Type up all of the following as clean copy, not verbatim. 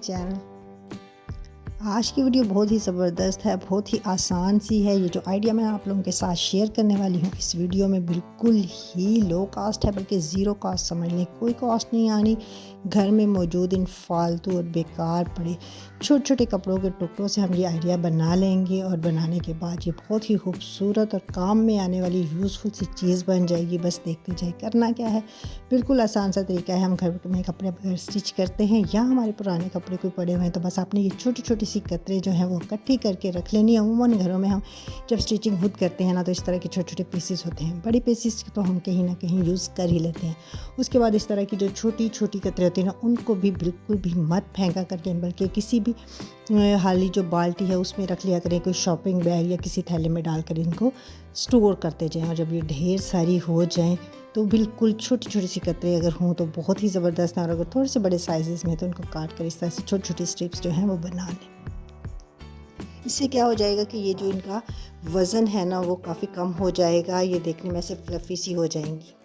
Channel. आज की video बहुत ही ज़बरदस्त है, बहुत ही आसान सी है। ये जो आइडिया मैं आप लोगों के साथ शेयर करने वाली हूँ इस वीडियो में बिल्कुल ही लो कास्ट है, बल्कि ज़ीरो कास्ट समझ लें। कोई कॉस्ट नहीं आनी। घर में मौजूद इन फालतू और बेकार पड़े छोटे छोटे कपड़ों के टुकड़ों से हम ये आइडिया बना लेंगे और बनाने के बाद ये बहुत ही खूबसूरत और काम में आने वाली यूज़फुल सी चीज़ बन जाएगी। बस देखते जाए। करना क्या है, बिल्कुल आसान सा तरीका है। हम घर में कपड़े अगर स्टिच करते हैं या हमारे पुराने कपड़े कोई पड़े हुए हैं तो बस आपने ये छोटी छोटी सी कतरे जो हैं वो इकट्ठी करके रख लेनी है। अमूमन घरों में हम जब स्टिचिंग खुद करते हैं ना तो इस तरह के छोटे छोटे पीसेस होते हैं। बड़े पीसेस तो हम कहीं ना कहीं यूज़ कर ही लेते हैं। उसके बाद इस तरह की जो छोटी छोटी कतरे होती हैं ना उनको भी बिल्कुल भी मत फेंका करके, बल्कि किसी भी हाली जो बाल्टी है उसमें रख लिया करें, कोई शॉपिंग बैग या किसी थैले में डालकर इनको स्टोर करते जाएं। और जब ये ढेर सारी हो जाएं तो बिल्कुल छोटी छोटी सी कतरे अगर हों तो बहुत ही ज़बरदस्त हैं। और अगर थोड़े से बड़े साइज़ में तो उनको काट कर इस तरह से छोटी छोटी स्ट्रिप्स जो हैं वो बना लें। इससे क्या हो जाएगा कि ये जो इनका वज़न है ना वो काफ़ी कम हो जाएगा। ये देखने में से फ्लफ़ी सी हो जाएंगी।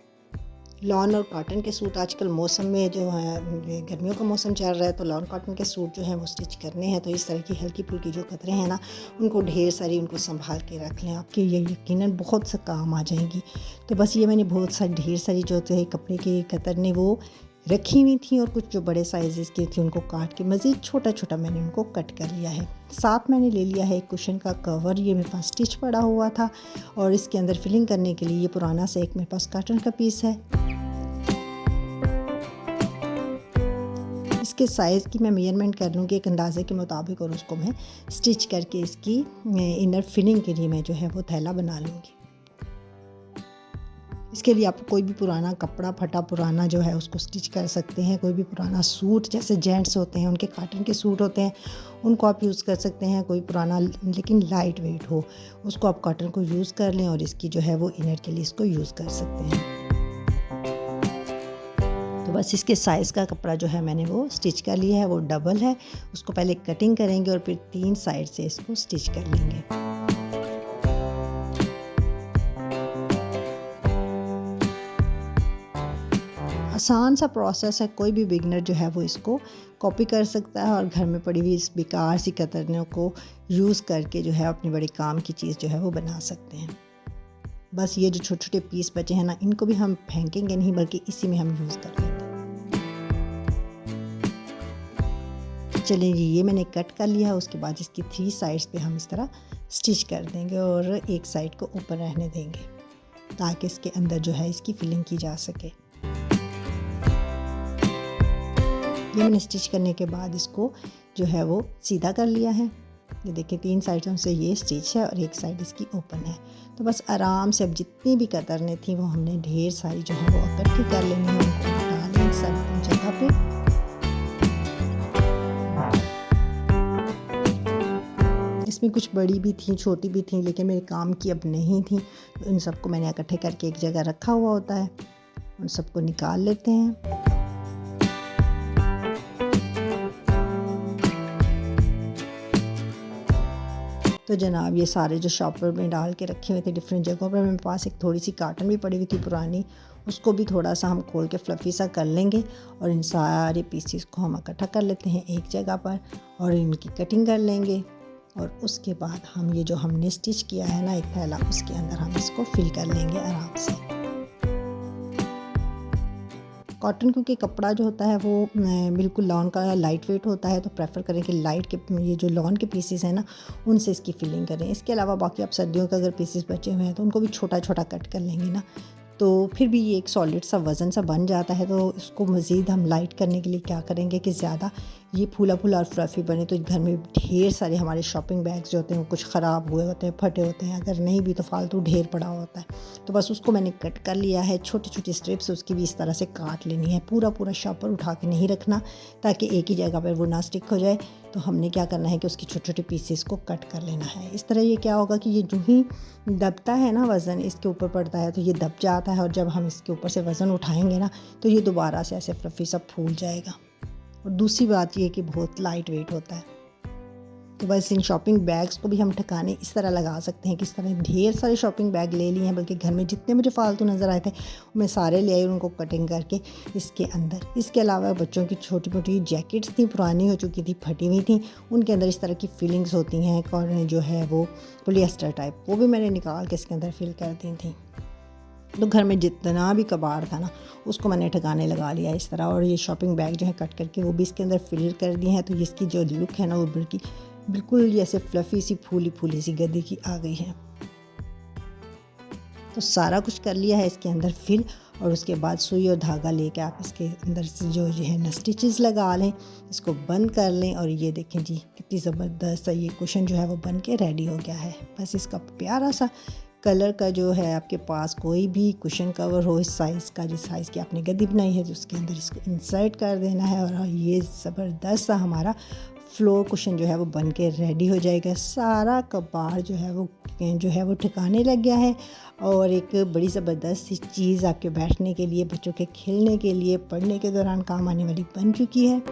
लॉन और कॉटन के सूट आजकल मौसम में जो है, गर्मियों का मौसम चल रहा है तो लॉन कॉटन के सूट जो हैं वो स्टिच करने हैं। तो इस तरह की हल्की फुल्की जो कतरे हैं ना उनको ढेर सारी उनको संभाल के रख लें। आपके ये यकीनन बहुत सा काम आ जाएंगी। तो बस ये मैंने बहुत सारी ढेर सारी जो थे कपड़े की कतरने वो रखी हुई थी, और कुछ जो बड़े साइज़ की थी उनको काट के मज़ीद छोटा छोटा मैंने उनको कट कर लिया है। साथ मैंने ले लिया है एक कुशन का कवर। ये मेरे पास स्टिच पड़ा हुआ था और इसके अंदर फिलिंग करने के लिए ये पुराना सा एक मेरे पास कॉटन का पीस है। इसके साइज़ की मैं मेजरमेंट कर लूँगी एक अंदाज़े के मुताबिक, और उसको मैं स्टिच करके इसकी इनर फिलिंग के लिए मैं जो है वो थैला बना लूँगी। इसके लिए आप कोई भी पुराना कपड़ा फटा पुराना जो है उसको स्टिच कर सकते हैं। कोई भी पुराना सूट, जैसे जेंट्स होते हैं उनके कॉटन के सूट होते हैं, उनको आप यूज़ कर सकते हैं। कोई पुराना लेकिन लाइट वेट हो उसको आप कॉटन को यूज़ कर लें और इसकी जो है वो इनर के लिए इसको यूज़ कर सकते हैं। तो बस इसके साइज़ का कपड़ा जो है मैंने वो स्टिच कर लिया है, वो डबल है। उसको पहले कटिंग करेंगे और फिर 3 साइड से इसको स्टिच कर लेंगे। आसान सा प्रोसेस है, कोई भी बिगनर जो है वो इसको कॉपी कर सकता है और घर में पड़ी हुई इस बेकार सी कतरनों को यूज़ करके जो है अपनी बड़े काम की चीज़ जो है वो बना सकते हैं। बस ये जो छोटे छोटे पीस बचे हैं ना इनको भी हम फेंकेंगे नहीं, बल्कि इसी में हम यूज़ कर लेंगे। चलिए जी, ये मैंने कट कर लिया है। उसके बाद इसकी 3 साइड्स पे हम इस तरह स्टिच कर देंगे और एक साइड को ऊपर रहने देंगे ताकि इसके अंदर जो है इसकी फिलिंग की जा सके। ये मैंने स्टिच करने के बाद इसको जो है वो सीधा कर लिया है। ये देखिए 3 साइडों से ये स्टिच है और एक साइड इसकी ओपन है। तो बस आराम से अब जितनी भी कतरने थी वो हमने ढेर सारी जो है वो इकट्ठी कर लेनी है। उनको उठा लें सब जगह पे। इसमें कुछ बड़ी भी थी छोटी भी थी, लेकिन मेरे काम की अब नहीं थी। तो इन सबको मैंने इकट्ठे करके एक जगह रखा हुआ होता है। उन सबको निकाल लेते हैं। तो जनाब ये सारे जो शॉपर में डाल के रखे हुए थे डिफरेंट जगहों पर, मेरे पास एक थोड़ी सी काटन भी पड़ी हुई थी पुरानी, उसको भी थोड़ा सा हम खोल के फ्लफ़ी सा कर लेंगे और इन सारे पीसेस को हम इकट्ठा कर लेते हैं एक जगह पर और इनकी कटिंग कर लेंगे। और उसके बाद हम ये जो हमने स्टिच किया है ना एक थैला, उसके अंदर हम इसको फिल कर लेंगे आराम से। कॉटन क्योंकि कपड़ा जो होता है वो बिल्कुल लॉन का लाइट वेट होता है, तो प्रेफर करें कि लाइट के ये जो लॉन के पीसेस हैं ना उनसे इसकी फिलिंग करें। इसके अलावा बाकी आप सर्दियों के अगर पीसेस बचे हुए हैं तो उनको भी छोटा छोटा कट कर लेंगे ना, तो फिर भी ये एक सॉलिड सा वज़न सा बन जाता है। तो इसको मज़ीद हम लाइट करने के लिए क्या करेंगे कि ज़्यादा ये फूला फूला और फ्लफ़ी बने। तो घर में ढेर सारे हमारे शॉपिंग बैग्स जो होते हैं वो कुछ ख़राब हुए होते हैं, फटे होते हैं, अगर नहीं भी तो फालतू ढेर पड़ा होता है। तो बस उसको मैंने कट कर लिया है। छोटी छोटी स्ट्रिप्स उसकी भी इस तरह से काट लेनी है। पूरा पूरा शॉपर उठा के नहीं रखना ताकि एक ही जगह पर वो ना स्टिक हो जाए। तो हमने क्या करना है कि उसकी छोटे छोटे पीसेस को कट कर लेना है। इस तरह ये क्या होगा कि ये जो ही दबता है ना वज़न इसके ऊपर पड़ता है तो ये दब जाता है, और जब हम इसके ऊपर से वज़न उठाएंगे ना तो ये दोबारा से ऐसे फ्लफ़ी सा फूल जाएगा। और दूसरी बात ये कि बहुत लाइट वेट होता है। तो बस इन शॉपिंग बैग्स को भी हम ठिकाने इस तरह लगा सकते हैं कि इस तरह ढेर सारे शॉपिंग बैग ले लिए हैं, बल्कि घर में जितने मुझे फालतू नज़र आए थे मैं सारे ले आई, उनको कटिंग करके इसके अंदर। इसके अलावा बच्चों की छोटी मोटी जैकेट्स थी, पुरानी हो चुकी थी, फटी हुई थी, उनके अंदर इस तरह की फिलिंग्स होती हैं और जो है वो पॉलिएस्टर टाइप, वो भी मैंने निकाल के इसके अंदर फिल कर दी थी। तो घर में जितना भी कबाड़ था ना उसको मैंने ठिकाने लगा लिया इस तरह, और ये शॉपिंग बैग जो है कट करके वो भी इसके अंदर फिल कर दिए हैं। तो इसकी जो लुक है ना वो बिल्कुल जैसे फ्लफ़ी सी फूली सी गद्दी की आ गई है। तो सारा कुछ कर लिया है इसके अंदर फिल, और उसके बाद सुई और धागा लेके आप इसके अंदर से जो है ना स्टिचेस लगा लें, इसको बंद कर लें। और ये देखें जी कितनी ज़बरदस्त ये कुशन जो है वो बन के रेडी हो गया है। बस इसका प्यारा सा कलर का जो है आपके पास कोई भी कुशन कवर हो इस साइज़ का, जिस साइज़ की आपने गद्दी बनाई है, तो उसके अंदर इसको इंसर्ट कर देना है और ये ज़बरदस्त सा हमारा फ्लोर कुशन जो है वो बन के रेडी हो जाएगा। सारा कबाड़ जो है वो ठिकाने लग गया है, और एक बड़ी ज़बरदस्त सी चीज़ आपके बैठने के लिए, बच्चों के खेलने के लिए, पढ़ने के दौरान काम आने वाली बन चुकी है।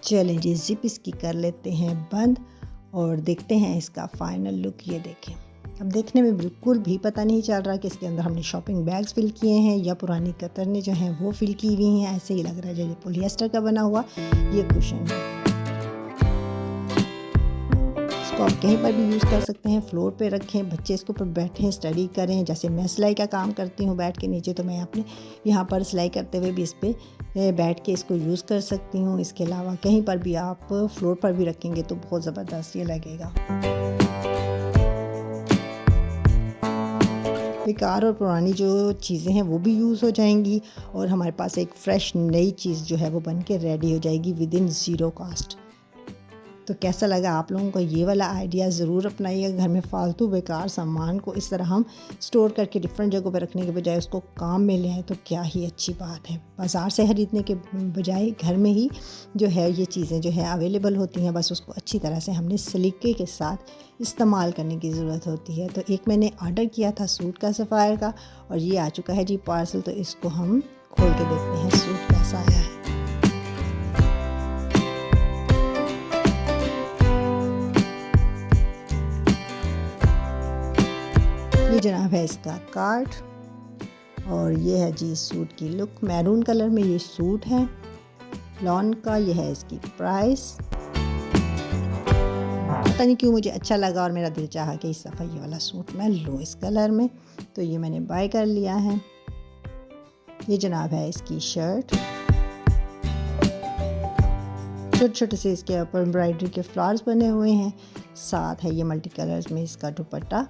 चलें जी, ज़िप इसकी कर लेते हैं बंद और देखते हैं इसका फाइनल लुक। ये देखें, अब देखने में बिल्कुल भी पता नहीं चल रहा कि इसके अंदर हमने शॉपिंग बैग्स फिल किए हैं या पुरानी कतरने जो हैं वो फिल की हुई हैं। ऐसे ही लग रहा है जैसे पॉलिएस्टर का बना हुआ ये कुशन है। इसको आप कहीं पर भी यूज़ कर सकते हैं, फ्लोर पे रखें, बच्चे इसके ऊपर बैठें, स्टडी करें। जैसे मैं सिलाई का काम करती हूँ बैठ के नीचे, तो मैं अपने यहाँ पर सिलाई करते हुए भी इस पर बैठ के इसको यूज़ कर सकती हूँ। इसके अलावा कहीं पर भी आप फ्लोर पर भी रखेंगे तो बहुत ज़बरदस्त ये लगेगा। बेकार और पुरानी जो चीज़ें हैं वो भी यूज़ हो जाएंगी, और हमारे पास एक फ़्रेश नई चीज़ जो है वो बन के रेडी हो जाएगी विद इन ज़ीरो कास्ट। तो कैसा लगा आप लोगों को ये वाला आइडिया? ज़रूर अपनाइएगा। घर में फ़ालतू बेकार सामान को इस तरह हम स्टोर करके डिफरेंट जगहों पर रखने के बजाय उसको काम में ले आए तो क्या ही अच्छी बात है। बाज़ार से ख़रीदने के बजाय घर में ही जो है ये चीज़ें जो है अवेलेबल होती हैं, बस उसको अच्छी तरह से हमने सलीके के साथ इस्तेमाल करने की ज़रूरत होती है। तो एक मैंने ऑर्डर किया था सूट का सफ़ायर का, और ये आ चुका है जी पार्सल। तो इसको हम खोल के देखते हैं सूट कैसा आया है। ये जनाब है इसका कार्ड, और ये है जी सूट की लुक। मैरून कलर में ये सूट है लॉन का। ये है इसकी प्राइस। पता नहीं क्यों मुझे अच्छा लगा और मेरा दिल चाहा कि इस दफ़ा ये वाला सूट मैं लूँ इस कलर में, तो ये मैंने बाय कर लिया है। ये जनाब है इसकी शर्ट, छोटे छोटे से इसके ऊपर एम्ब्रॉयडरी के फ्लावर्स बने हुए हैं। साथ है ये मल्टी कलर्स में इसका दुपट्टा,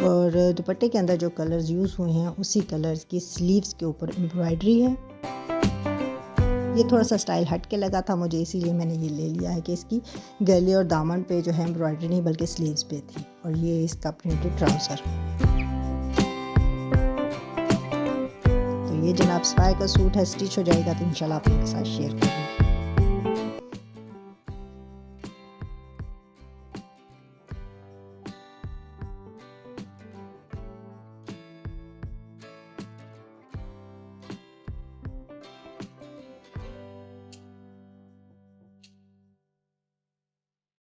और दुपट्टे के अंदर जो कलर्स यूज़ हुए हैं उसी कलर्स की स्लीव्स के ऊपर एम्ब्रॉयडरी है। ये थोड़ा सा स्टाइल हट के लगा था मुझे, इसीलिए मैंने ये ले लिया है कि इसकी गले और दामन पे जो है एम्ब्रॉयडरी नहीं बल्कि स्लीव्स पे थी। और ये इसका प्रिंटेड ट्राउज़र। तो ये जनाब सफ़ायर का सूट है, स्टिच हो जाएगा तो इंशाल्लाह आप लोगों के साथ शेयर करूँगी।